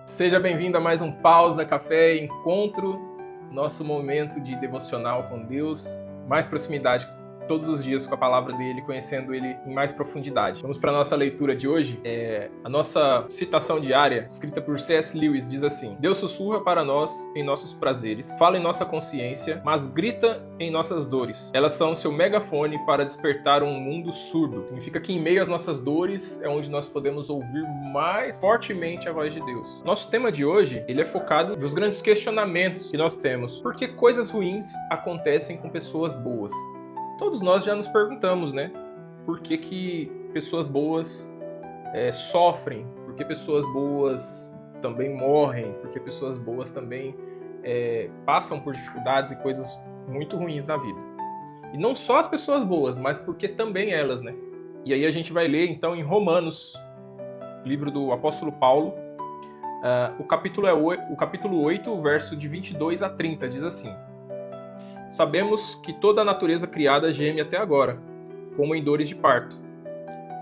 Seja bem-vindo a mais um Pausa Café Encontro, nosso momento de devocional com Deus, mais proximidade todos os dias com a palavra dele, conhecendo ele em mais profundidade. Vamos para a nossa leitura de hoje. A nossa citação diária, escrita por C.S. Lewis, diz assim: Deus sussurra para nós em nossos prazeres, fala em nossa consciência, mas grita em nossas dores. Elas são seu megafone para despertar um mundo surdo. Significa que em meio às nossas dores é onde nós podemos ouvir mais fortemente a voz de Deus. Nosso tema de hoje, ele é focado nos grandes questionamentos que nós temos. Por que coisas ruins acontecem com pessoas boas? Todos nós já nos perguntamos, né? Por que pessoas boas sofrem? Por que pessoas boas também morrem? Por que pessoas boas também passam por dificuldades e coisas muito ruins na vida? E não só as pessoas boas, mas porque também elas, né? E aí a gente vai ler, então, em Romanos, livro do apóstolo Paulo, o capítulo 8, o verso de 22 a 30, diz assim: Sabemos que toda a natureza criada geme até agora, como em dores de parto.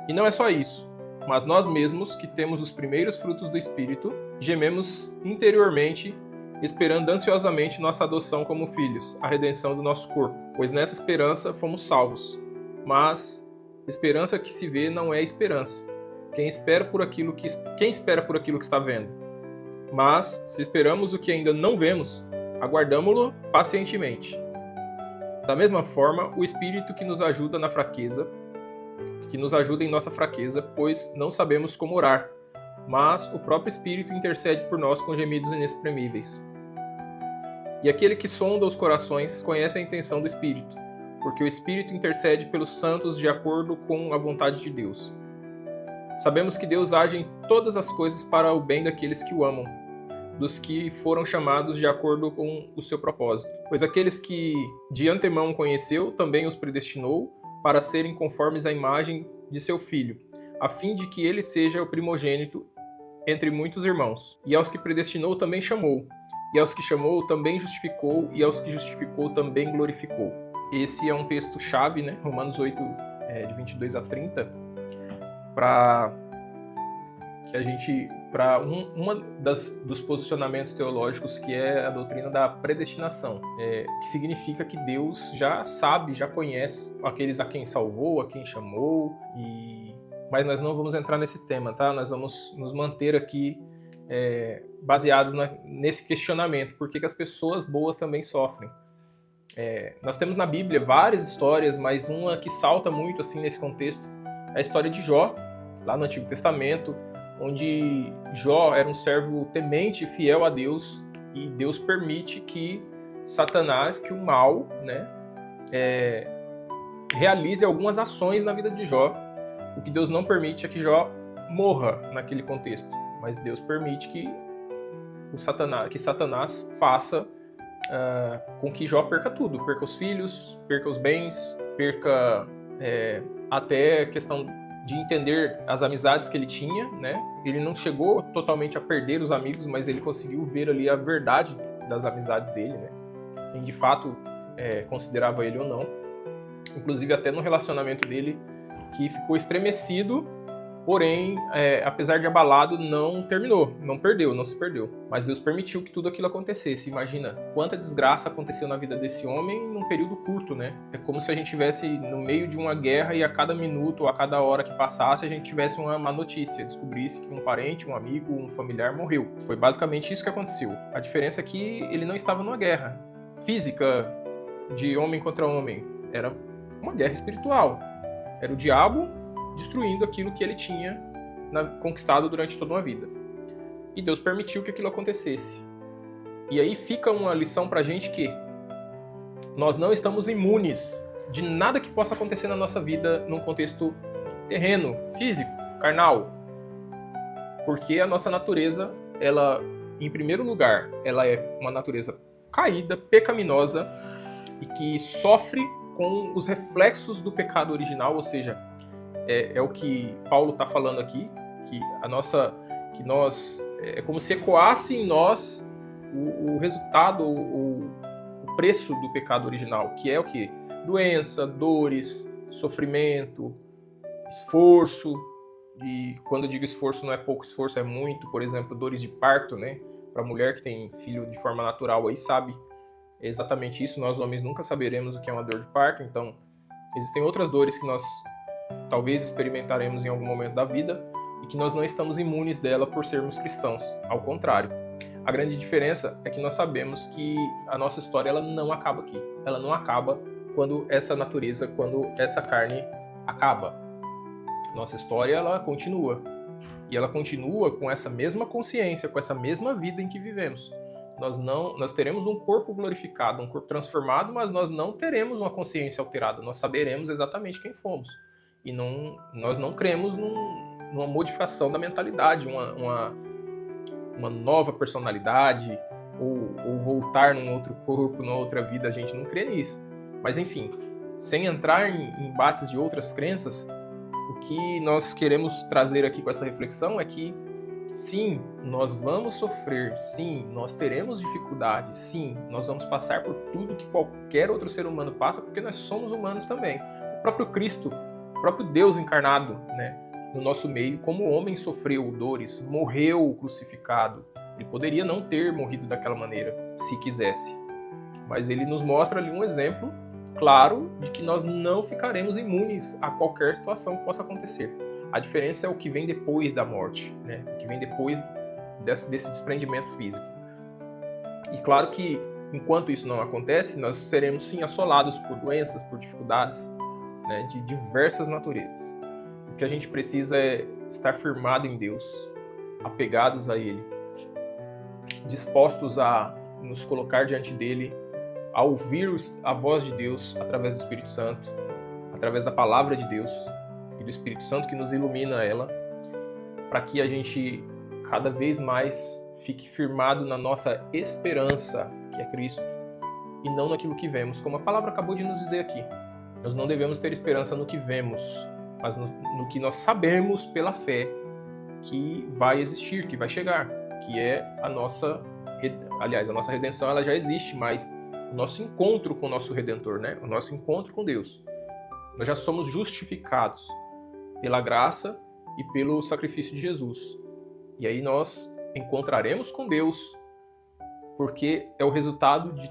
E não é só isso, mas nós mesmos, que temos os primeiros frutos do Espírito, gememos interiormente, esperando ansiosamente nossa adoção como filhos, a redenção do nosso corpo. Pois nessa esperança fomos salvos. Mas esperança que se vê não é esperança. Quem espera por aquilo que está vendo? Mas, se esperamos o que ainda não vemos, aguardamo-lo pacientemente. Da mesma forma, o Espírito que nos ajuda na fraqueza, que nos ajuda em nossa fraqueza, pois não sabemos como orar, mas o próprio Espírito intercede por nós com gemidos inexprimíveis. E aquele que sonda os corações conhece a intenção do Espírito, porque o Espírito intercede pelos santos de acordo com a vontade de Deus. Sabemos que Deus age em todas as coisas para o bem daqueles que o amam, dos que foram chamados de acordo com o seu propósito. Pois aqueles que de antemão conheceu, também os predestinou para serem conformes à imagem de seu Filho, a fim de que ele seja o primogênito entre muitos irmãos. E aos que predestinou também chamou, e aos que chamou também justificou, e aos que justificou também glorificou. Esse é um texto-chave, né? Romanos 8, de 22 a 30, para que a gente, para dos posicionamentos teológicos, que é a doutrina da predestinação, que significa que Deus já sabe, já conhece aqueles a quem salvou, a quem chamou, mas nós não vamos entrar nesse tema, tá? Nós vamos nos manter aqui baseados nesse questionamento, por que as pessoas boas também sofrem. Nós temos na Bíblia várias histórias, mas uma que salta muito assim nesse contexto é a história de Jó, lá no Antigo Testamento, onde Jó era um servo temente e fiel a Deus, e Deus permite que Satanás, que o mal, né, realize algumas ações na vida de Jó. O que Deus não permite é que Jó morra naquele contexto, mas Deus permite que Satanás faça com que Jó perca tudo, perca os filhos, perca os bens, perca até a questão de entender as amizades que ele tinha, né? Ele não chegou totalmente a perder os amigos, mas ele conseguiu ver ali a verdade das amizades dele, né? Quem de fato considerava ele ou não. Inclusive até no relacionamento dele, que ficou estremecido, porém, apesar de abalado, não terminou, não se perdeu. Mas Deus permitiu que tudo aquilo acontecesse. Imagina quanta desgraça aconteceu na vida desse homem num período curto, né? É como se a gente estivesse no meio de uma guerra e a cada minuto, a cada hora que passasse, a gente tivesse uma má notícia, descobrisse que um parente, um amigo, um familiar morreu. Foi basicamente isso que aconteceu. A diferença é que ele não estava numa guerra física de homem contra homem. Era uma guerra espiritual. Era o diabo destruindo aquilo que ele tinha conquistado durante toda uma vida. E Deus permitiu que aquilo acontecesse. E aí fica uma lição pra gente que nós não estamos imunes de nada que possa acontecer na nossa vida num contexto terreno, físico, carnal. Porque a nossa natureza, ela, em primeiro lugar, ela é uma natureza caída, pecaminosa, e que sofre com os reflexos do pecado original, ou seja, é o que Paulo está falando aqui, que nós é como se ecoasse em nós o resultado, o preço do pecado original, que é o quê? Doença, dores, sofrimento, esforço, e quando eu digo esforço, não é pouco esforço, é muito. Por exemplo, dores de parto, né? Para mulher que tem filho de forma natural aí sabe exatamente isso. Nós homens nunca saberemos o que é uma dor de parto, então existem outras dores que nós talvez experimentaremos em algum momento da vida e que nós não estamos imunes dela por sermos cristãos. Ao contrário, a grande diferença é que nós sabemos que a nossa história ela não acaba aqui. Ela não acaba quando essa natureza, quando essa carne acaba. Nossa história ela continua. E ela continua com essa mesma consciência, com essa mesma vida em que vivemos. Nós teremos um corpo glorificado, um corpo transformado, mas nós não teremos uma consciência alterada. Nós saberemos exatamente quem fomos. E nós não cremos numa modificação da mentalidade, uma nova personalidade, ou voltar num outro corpo, numa outra vida. A gente não crê nisso. Mas enfim, sem entrar em embates de outras crenças, o que nós queremos trazer aqui com essa reflexão é que sim, nós vamos sofrer, sim, nós teremos dificuldades, sim, nós vamos passar por tudo que qualquer outro ser humano passa, porque nós somos humanos também. O próprio Cristo, o próprio Deus encarnado, né, no nosso meio, como homem sofreu dores, morreu crucificado. Ele poderia não ter morrido daquela maneira, se quisesse. Mas ele nos mostra ali um exemplo claro de que nós não ficaremos imunes a qualquer situação que possa acontecer. A diferença é o que vem depois da morte, né? O que vem depois desse desprendimento físico. E claro que, enquanto isso não acontece, nós seremos sim assolados por doenças, por dificuldades, né, de diversas naturezas. O que a gente precisa é estar firmado em Deus, apegados a Ele, dispostos a nos colocar diante dEle, a ouvir a voz de Deus através do Espírito Santo, através da palavra de Deus e do Espírito Santo que nos ilumina ela, para que a gente cada vez mais fique firmado na nossa esperança, que é Cristo, e não naquilo que vemos, como a palavra acabou de nos dizer aqui. Nós não devemos ter esperança no que vemos, mas no que nós sabemos pela fé que vai existir, que vai chegar, que é a nossa redenção ela já existe, mas o nosso encontro com o nosso Redentor, né? O nosso encontro com Deus. Nós já somos justificados pela graça e pelo sacrifício de Jesus. E aí nós encontraremos com Deus, porque é o resultado de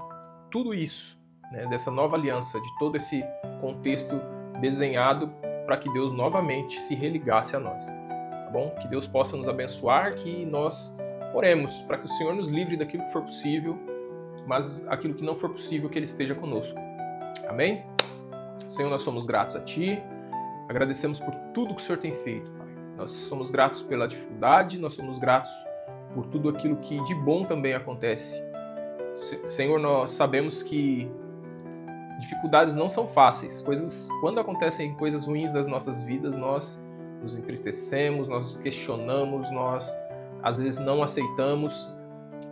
tudo isso, né? Dessa nova aliança, de todo esse contexto desenhado para que Deus novamente se religasse a nós. Tá bom? Que Deus possa nos abençoar, que nós oremos para que o Senhor nos livre daquilo que for possível, mas aquilo que não for possível, que Ele esteja conosco. Amém? Senhor, nós somos gratos a Ti, agradecemos por tudo que o Senhor tem feito, Pai. Nós somos gratos pela dificuldade, nós somos gratos por tudo aquilo que de bom também acontece. Senhor, nós sabemos que dificuldades não são fáceis. Quando acontecem coisas ruins nas nossas vidas, nós nos entristecemos, nós nos questionamos, nós às vezes não aceitamos,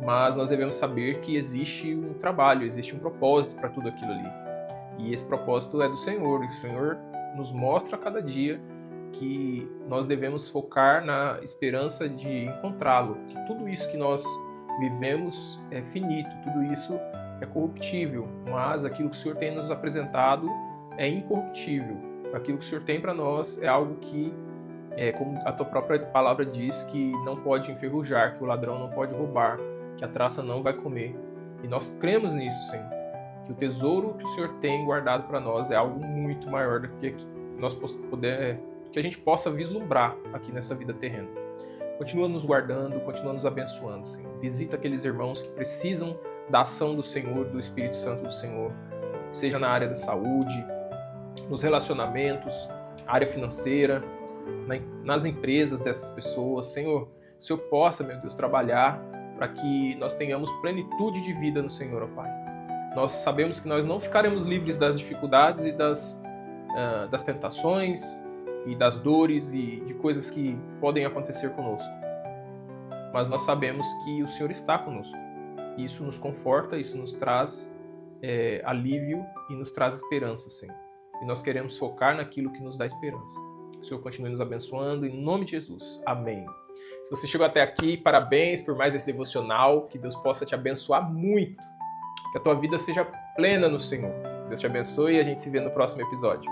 mas nós devemos saber que existe um trabalho, existe um propósito para tudo aquilo ali. E esse propósito é do Senhor, e o Senhor nos mostra a cada dia que nós devemos focar na esperança de encontrá-lo, que tudo isso que nós vivemos é finito, tudo isso é corruptível, mas aquilo que o Senhor tem nos apresentado é incorruptível. Aquilo que o Senhor tem para nós é algo que, como a tua própria palavra diz, que não pode enferrujar, que o ladrão não pode roubar, que a traça não vai comer. E nós cremos nisso, Senhor, que o tesouro que o Senhor tem guardado para nós é algo muito maior do que que a gente possa vislumbrar aqui nessa vida terrena. Continua nos guardando, continua nos abençoando, Senhor. Visita aqueles irmãos que precisam da ação do Senhor, do Espírito Santo do Senhor, seja na área da saúde, nos relacionamentos, área financeira, nas empresas dessas pessoas. Senhor, que o Senhor possa, meu Deus, trabalhar para que nós tenhamos plenitude de vida no Senhor, ó Pai. Nós sabemos que nós não ficaremos livres das dificuldades e das tentações e das dores e de coisas que podem acontecer conosco. Mas nós sabemos que o Senhor está conosco. Isso nos conforta, isso nos traz alívio e nos traz esperança, Senhor. E nós queremos focar naquilo que nos dá esperança. Que o Senhor continue nos abençoando, em nome de Jesus. Amém. Se você chegou até aqui, parabéns por mais esse devocional. Que Deus possa te abençoar muito. Que a tua vida seja plena no Senhor. Deus te abençoe e a gente se vê no próximo episódio.